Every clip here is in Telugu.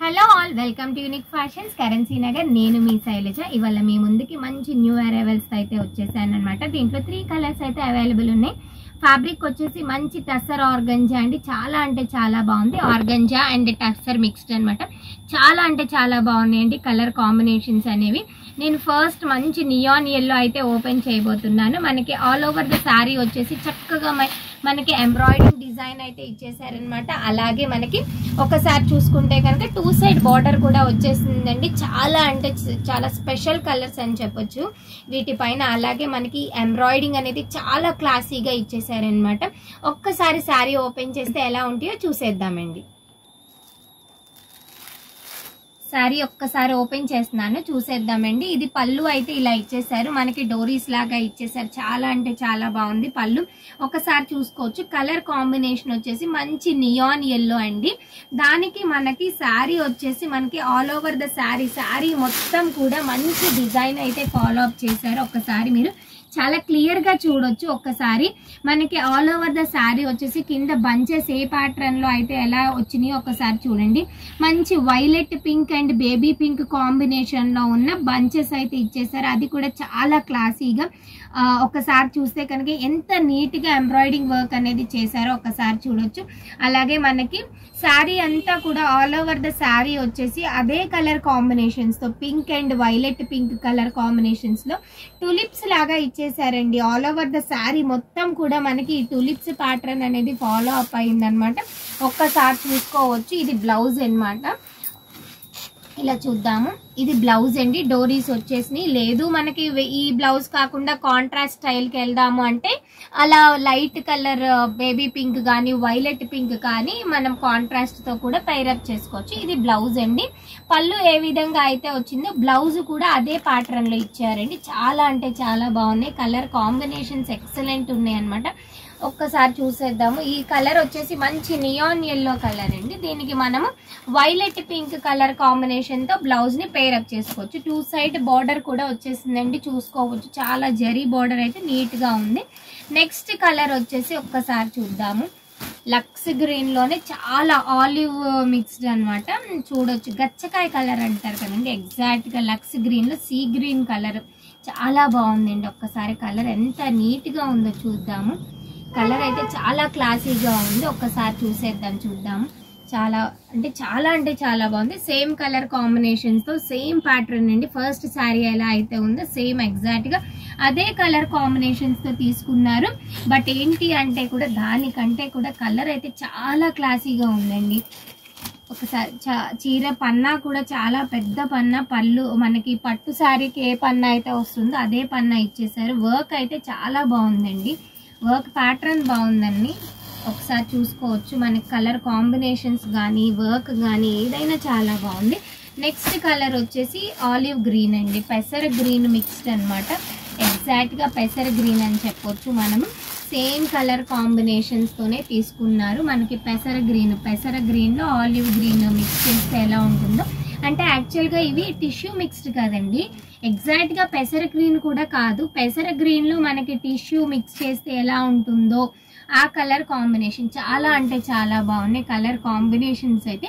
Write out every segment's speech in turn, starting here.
Hello all, welcome to unique fashions currency Nagar. నేను మీ శైలజ. ఇవాళ మీ ముందుకి మంచి న్యూ అరైవల్స్ అయితే వచ్చేసాను అనమాట. దీంట్లో 3 కలర్స్ అయితే అవైలబుల్ ఉన్నాయి. ఫ్యాబ్రిక్ వచ్చేసి మంచి టస్సర్ ఆర్గంజా అండి. చాలా అంటే చాలా బాగుంది. ఆర్గంజా అండ్ టస్సర్ మిక్స్డ్ అనమాట. చాలా అంటే చాలా బాగున్నాయండి కలర్ కాంబినేషన్స్ అనేవి. నేను ఫస్ట్ మంచి నియాన్ ఎల్లో అయితే ఓపెన్ చేయబోతున్నాను. మనకి ఆల్ ఓవర్ ద శారీ వచ్చేసి చక్కగా మనకి ఎంబ్రాయిడింగ్ డిజైన్ అయితే ఇచ్చేసారనమాట. అలాగే మనకి ఒకసారి చూసుకుంటే కనుక 2 సైడ్ బార్డర్ కూడా వచ్చేసిందండి. చాలా అంటే చాలా స్పెషల్ కలర్స్ అని చెప్పొచ్చు వీటిపైన. అలాగే మనకి ఎంబ్రాయిడింగ్ అనేది చాలా క్లాసీగా ఇచ్చేసారనమాట. ఒక్కసారి శారీ ఓపెన్ చేస్తే ఎలా ఉంటాయో చూసేద్దామండి. శారీ ఒక్కసారి ఓపెన్ చేస్తున్నాను, చూసేద్దామండి. ఇది పళ్ళు అయితే ఇలా ఇచ్చేసారు, మనకి డోరీస్ లాగా ఇచ్చేసారు. చాలా అంటే చాలా బాగుంది పళ్ళు. ఒకసారి చూసుకోవచ్చు. కలర్ కాంబినేషన్ వచ్చేసి మంచి నియాన్ ఎల్లో అండి. దానికి మనకి శారీ వచ్చేసి మనకి ఆల్ ఓవర్ ద శారీ మొత్తం కూడా మంచి డిజైన్ అయితే ఫాలో అప్ చేశారు. ఒక్కసారి మీరు చాలా క్లియర్ గా చూడొచ్చు. ఒక్కసారి మనకి ఆల్ ఓవర్ ద శారీ వచ్చేసి కింద బంచెస్ ఏ ప్యాటర్న్ లో అయితే ఎలా వచ్చినాయో ఒకసారి చూడండి. మంచి violet pink and baby pink combination లో ఉన్న బంచెస్ అయితే ఇచ్చేసారు. అది కూడా చాలా క్లాసీగా. ఒకసారి చూస్తే కనుక ఎంత నీట్ గా ఎంబ్రాయిడింగ్ వర్క్ అనేది చేశారో ఒకసారి చూడొచ్చు. అలాగే మనకి శారీ అంతా కూడా ఆల్ ఓవర్ ద శారీ వచ్చేసి అదే కలర్ కాంబినేషన్స్ తో pink and violet pink colour combinations లో టులిప్స్ లాగా ఇచ్చేసారండి. ఆల్ ఓవర్ ద శారీ మొత్తం కూడా మనకి ఈ టులిప్స్ ప్యాటర్న్ అనేది ఫాలో అప్ అయిందనమాట. ఒక్కసారి చూసుకోవచ్చు. ఇది బ్లౌజ్ అన్నమాట. ఇలా చూద్దాము. ఇది బ్లౌజ్ అండి. డోరీస్ వచ్చేసినాయి. లేదు మనకి ఈ బ్లౌజ్ కాకుండా కాంట్రాస్ట్ స్టైల్కి వెళ్దాము అంటే అలా లైట్ కలర్ బేబీ పింక్ కానీ వైలెట్ పింక్ కానీ మనం కాంట్రాస్ట్తో కూడా పైరప్ చేసుకోవచ్చు. ఇది బ్లౌజ్ అండి. పళ్ళు ఏ విధంగా అయితే వచ్చిందో బ్లౌజ్ కూడా అదే ప్యాటర్న్లో ఇచ్చారండి. చాలా అంటే చాలా బాగున్నాయి. కలర్ కాంబినేషన్స్ ఎక్సలెంట్ ఉన్నాయి అనమాట. ఒక్కసారి చూసేద్దాము. ఈ కలర్ వచ్చేసి మంచి నియాన్ ఎల్లో కలర్ అండి. దీనికి మనము వైలెట్ పింక్ కలర్ కాంబినేషన్ తో బ్లౌజ్ ని పేరప్ చేసుకోవచ్చు. 2 సైడ్ బార్డర్ కూడా వచ్చేసిందండి, చూసుకోవచ్చు. చాలా జరీ బార్డర్ అయితే నీట్ గా ఉంది. నెక్స్ట్ కలర్ వచ్చేసి ఒక్కసారి చూద్దాము. లక్స్ గ్రీన్ లోనే చాలా ఆలివ్ మిక్స్డ్ అనమాట. చూడొచ్చు. గచ్చకాయ కలర్ అంటారు కదండి, ఎగ్జాక్ట్ గా లక్స్ గ్రీన్ లో సీ గ్రీన్ కలర్ చాలా బాగుందండి. ఒక్కసారి కలర్ ఎంత నీట్ గా ఉందో చూద్దాము. కలర్ అయితే చాలా క్లాసీగా ఉంది. ఒక్కసారి చూద్దాము. చాలా అంటే చాలా బాగుంది. సేమ్ కలర్ కాంబినేషన్స్ తో సేమ్ ప్యాటర్న్ అండి. ఫస్ట్ శారీ ఎలా అయితే ఉందో సేమ్ ఎగ్జాక్ట్ గా అదే కలర్ కాంబినేషన్స్ తో తీసుకున్నారు. బట్ ఏంటి అంటే కూడా దానికంటే కూడా కలర్ అయితే చాలా క్లాసీగా ఉందండి. ఒకసారి చీర పన్నా కూడా చాలా పెద్ద పన్నా. పళ్ళు మనకి పట్టు శారీకి ఏ పన్నా అయితే వస్తుందో అదే పన్నా ఇచ్చేసారు. వర్క్ అయితే చాలా బాగుందండి. వర్క్ ప్యాటర్న్ బాగుందండి. ఒకసారి చూసుకోవచ్చు. మనకి కలర్ కాంబినేషన్స్ కానీ వర్క్ కానీ ఏదైనా చాలా బాగుంది. నెక్స్ట్ కలర్ వచ్చేసి ఆలివ్ గ్రీన్ అండి. పెసర గ్రీన్ మిక్స్డ్ అనమాట. ఎగ్జాక్ట్గా పెసర గ్రీన్ అని చెప్పొచ్చు. మనము సేమ్ కలర్ కాంబినేషన్స్ తోనే తీసుకున్నారు. మనకి పెసర గ్రీన్లో ఆలివ్ గ్రీన్ మిక్స్ చేస్తే ఎలా ఉంటుందో అంటే యాక్చువల్గా ఇవి టిష్యూ మిక్స్డ్ కదండి. ఎగ్జాక్ట్గా పెసర గ్రీన్ కూడా కాదు. పెసర గ్రీన్లో మనకి టిష్యూ మిక్స్ చేస్తే ఎలా ఉంటుందో ఆ కలర్ కాంబినేషన్ చాలా అంటే చాలా బాగున్నాయి. కలర్ కాంబినేషన్స్ అయితే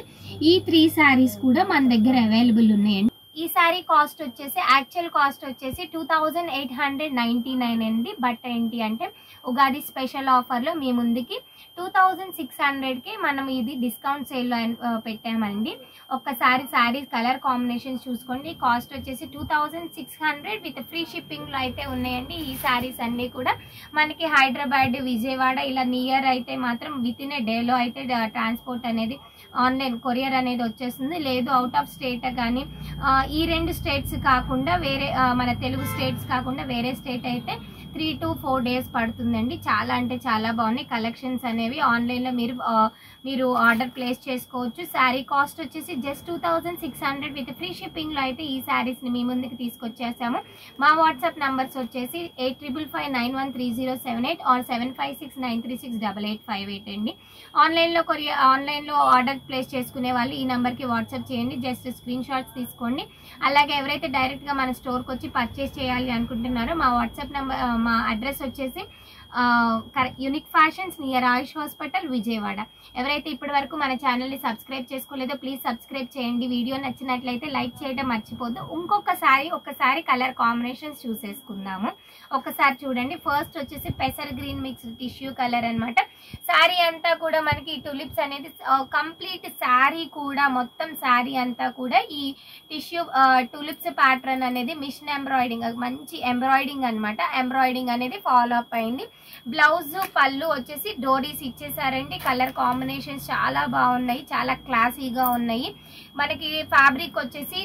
ఈ 3 శారీస్ కూడా మన దగ్గర అవైలబుల్ ఉన్నాయండి. ఈ శారీ కాస్ట్ వచ్చేసి యాక్చువల్ కాస్ట్ వచ్చేసి 2899 అండి. బట్ ఏంటి అంటే ఉగాది స్పెషల్ ఆఫర్లో మీ ముందుకి 2600కి మనం ఇది డిస్కౌంట్ సేల్లో పెట్టామండి. ఒక్కసారి శారీ కలర్ కాంబినేషన్స్ చూసుకోండి. కాస్ట్ వచ్చేసి 2600 విత్ ఫ్రీ షిప్పింగ్లో అయితే ఉన్నాయండి. ఈ శారీస్ అన్నీ కూడా మనకి హైదరాబాద్, విజయవాడ ఇలా నియర్ అయితే మాత్రం విత్ ఇన్ ఏ డేలో అయితే ట్రాన్స్పోర్ట్ అనేది ఆన్లైన్ కొరియర్ అనేది వచ్చేస్తుంది. లేదు అవుట్ ఆఫ్ స్టేట్ కానీ ఈ 2 స్టేట్స్ కాకుండా వేరే మన తెలుగు స్టేట్స్ కాకుండా వేరే స్టేట్ అయితే 3 to 4 days పడుతుందండి. చాలా అంటే చాలా బాగున్నాయి కలెక్షన్స్ అనేవి. ఆన్లైన్లో మీరు ఆర్డర్ ప్లేస్ చేసుకోవచ్చు. శారీ కాస్ట్ వచ్చేసి జస్ట్ 2600 విత్ ఫ్రీ షిప్పింగ్లో అయితే ఈ శారీస్ని మీ ముందుకు తీసుకొచ్చేసాము. మా వాట్సాప్ నెంబర్స్ వచ్చేసి 8555913078 ఆర్ 7569368858 అండి. ఆన్లైన్లో ఆర్డర్ ప్లేస్ చేసుకునే వాళ్ళు ఈ నెంబర్కి వాట్సాప్ చేయండి. జస్ట్ స్క్రీన్ షాట్స్ తీసుకోండి. అలాగే ఎవరైతే డైరెక్ట్గా మన స్టోర్కి వచ్చి పర్చేస్ చేయాలి అనుకుంటున్నారో మా వాట్సాప్ నెంబర్ మా అడ్రస్ వచ్చేసి యూనిక్ ఫ్యాషన్స్ నియర్ ఆయుష్ హాస్పిటల్ విజయవాడ. ఎవరైతే ఇప్పటి వరకు మన ఛానల్ని సబ్స్క్రైబ్ చేసుకోలేదో ప్లీజ్ సబ్స్క్రైబ్ చేయండి. వీడియో నచ్చినట్లయితే లైక్ చేయడం మర్చిపోద్దు. ఒక్కసారి కలర్ కాంబినేషన్స్ చూసేసుకుందాము. ఒకసారి చూడండి. ఫస్ట్ వచ్చేసి పెసర్ గ్రీన్ మిక్స్డ్ టిష్యూ కలర్ అనమాట. శారీ అంతా కూడా మనకి టులిప్స్ అనేది కంప్లీట్ శారీ కూడా మొత్తం శారీ అంతా కూడా ఈ టిష్యూ టులిప్స్ ప్యాటర్న్ అనేది మిషన్ ఎంబ్రాయిడింగ్, మంచి ఎంబ్రాయిడింగ్ అనమాట. ఎంబ్రాయిడింగ్ అనేది ఫాలో అప్ అయింది. బ్లౌజ్ పళ్ళు వచ్చేసి డోరీస్ ఇచ్చేసారండి. కలర్ కాంబినేషన్స్ చాలా బాగున్నాయి, చాలా క్లాసీగా ఉన్నాయి. మనకి ఫ్యాబ్రిక్ వచ్చేసి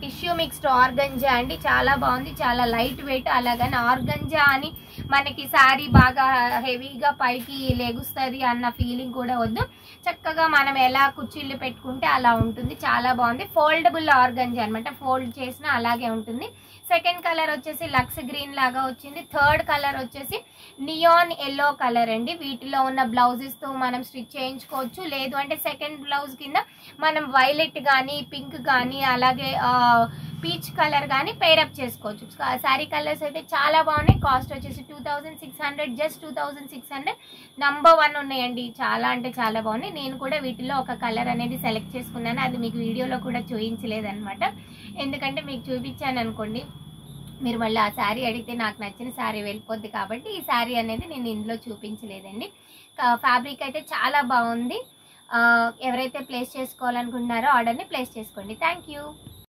టిష్యూ మిక్స్డ్ ఆర్గంజా అండి. చాలా బాగుంది, చాలా లైట్ వెయిట్. అలాగని ఆర్గంజా అని మనకి శారీ బాగా హెవీగా పైకి లెగుస్తుంది అన్న ఫీలింగ్ కూడా వద్దు. చక్కగా మనం ఎలా కుర్చీలు పెట్టుకుంటే అలా ఉంటుంది. చాలా బాగుంది. ఫోల్డబుల్ ఆర్గంజా అనమాట. ఫోల్డ్ చేసినా అలాగే ఉంటుంది. సెకండ్ కలర్ వచ్చేసి లక్స్ గ్రీన్ లాగా వచ్చింది. థర్డ్ కలర్ వచ్చేసి నియాన్ ఎల్లో కలర్ అండి. వీటిలో ఉన్న బ్లౌజెస్తో మనం స్టిచ్ చేయించుకోవచ్చు. లేదు అంటే సెకండ్ బ్లౌజ్ కింద మనం వైలెట్ కానీ పింక్ కానీ అలాగే పీచ్ కలర్ కానీ పేరప్ చేసుకోవచ్చు. శారీ కలర్స్ అయితే చాలా బాగున్నాయి. కాస్ట్ వచ్చేసి 2600, జస్ట్ 2600. నంబర్ 1 ఉన్నాయండి. చాలా అంటే చాలా బాగున్నాయి. నేను కూడా వీటిలో ఒక కలర్ అనేది సెలెక్ట్ చేసుకున్నాను. అది మీకు వీడియోలో కూడా చూపించలేదన్నమాట. ఎందుకంటే మీకు చూపించాను అనుకోండి, మీరు మళ్ళీ ఆ శారీ అడిగితే నాకు నచ్చిన శారీ వెళ్ళిపోద్ది. కాబట్టి ఈ శారీ అనేది నేను ఇందులో చూపించలేదండి. ఫ్యాబ్రిక్ అయితే చాలా బాగుంది. ఎవరైతే ప్లేస్ చేసుకోవాలనుకుంటున్నారో ఆర్డర్ని ప్లేస్ చేసుకోండి. Thank you.